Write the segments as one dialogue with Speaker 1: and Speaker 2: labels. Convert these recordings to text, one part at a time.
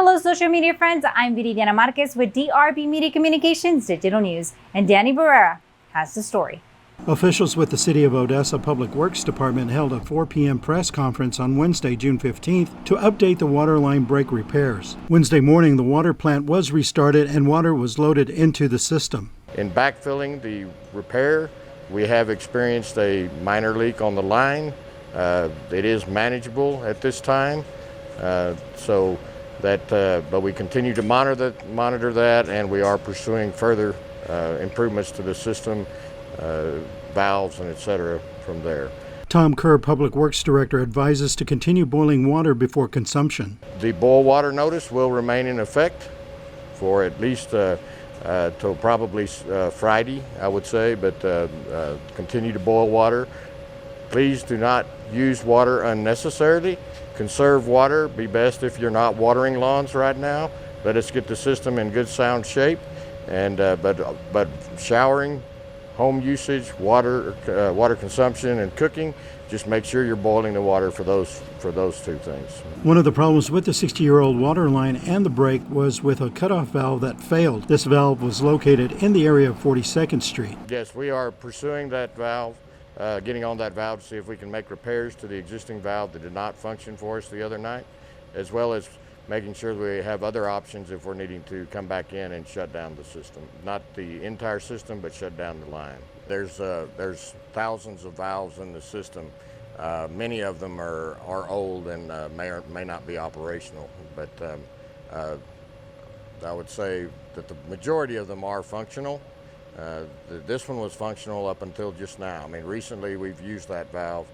Speaker 1: Hello, social media friends. I'm Viridiana Marquez with DRB Media Communications Digital News, and Danny Barrera has the story.
Speaker 2: Officials with the City of Odessa Public Works Department held a 4 p.m. press conference on Wednesday, June 15th, to update the water line break repairs. Wednesday morning, the water plant was restarted and water was loaded into the system.
Speaker 3: In backfilling the repair, we have experienced a minor leak on the line. It is manageable at this time, but we continue to monitor that, and we are pursuing further improvements to the system, valves and etc. from there.
Speaker 2: Tom Kerr, Public Works Director, advises to continue boiling water before consumption.
Speaker 3: The boil water notice will remain in effect for at least till probably Friday, I would say, but continue to boil water. Please do not use water unnecessarily. Conserve water. Be best if you're not watering lawns right now. Let us get the system in good sound shape. And but showering, home usage, water consumption, and cooking, just make sure you're boiling the water for those two things.
Speaker 2: One of the problems with the 60-year-old water line and the break was with a cutoff valve that failed. This valve was located in the area of 42nd Street.
Speaker 3: Yes, we are pursuing that valve, getting on that valve to see if we can make repairs to the existing valve that did not function for us the other night, as well as making sure that we have other options if we're needing to come back in and shut down the system. Not the entire system, but shut down the line. There's thousands of valves in the system. Many of them are old and may or may not be operational, but I would say that the majority of them are functional. This one was functional up until just now. I mean, recently we've used that valve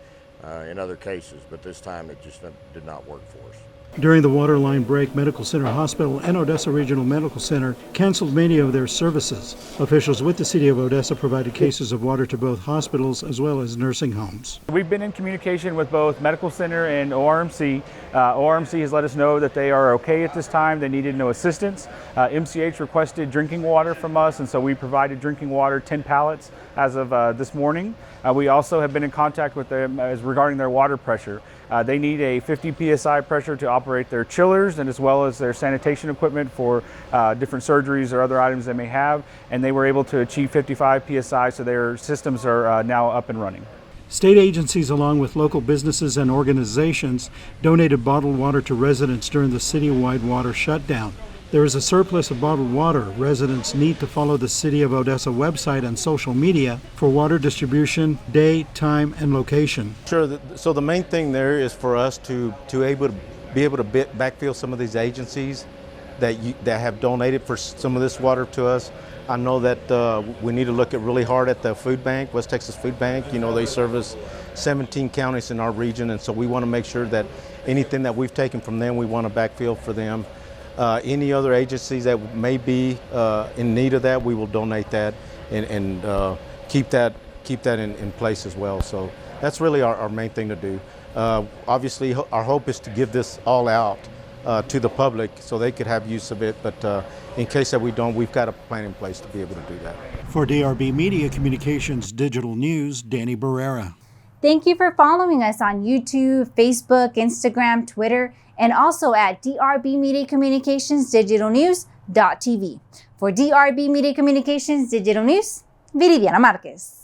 Speaker 3: in other cases, but this time it just did not work for us.
Speaker 2: During the water line break, Medical Center Hospital and Odessa Regional Medical Center canceled many of their services. Officials with the City of Odessa provided cases of water to both hospitals as well as nursing homes.
Speaker 4: We've been in communication with both Medical Center and ORMC. ORMC has let us know that they are okay at this time. They needed no assistance. MCH requested drinking water from us, and so we provided drinking water, 10 pallets as of this morning. We also have been in contact with them regarding their water pressure. They need a 50 psi pressure to operate their chillers and as well as their sanitation equipment for different surgeries or other items they may have, and they were able to achieve 55 psi, so their systems are now up and running.
Speaker 2: State agencies, along with local businesses and organizations, donated bottled water to residents during the citywide water shutdown. There is a surplus of bottled water. Residents need to follow the City of Odessa website and social media for water distribution, day, time, and location.
Speaker 5: Sure. So the main thing there is for us to be able to backfill some of these agencies that have donated for some of this water to us. I know that we need to look really hard at the food bank, West Texas Food Bank. You know, they service 17 counties in our region, and so we want to make sure that anything that we've taken from them, we want to backfill for them. Any other agencies that may be in need of that, we will donate that and keep that in place as well. So that's really our main thing to do. Obviously, our hope is to give this all out to the public so they could have use of it, but in case that we don't, we've got a plan in place to be able to do that.
Speaker 2: For DRB Media Communications Digital News, Danny Barrera.
Speaker 1: Thank you for following us on YouTube, Facebook, Instagram, Twitter, and also at DRB Media Communications Digital News.tv. For DRB Media Communications Digital News, Viridiana Marquez.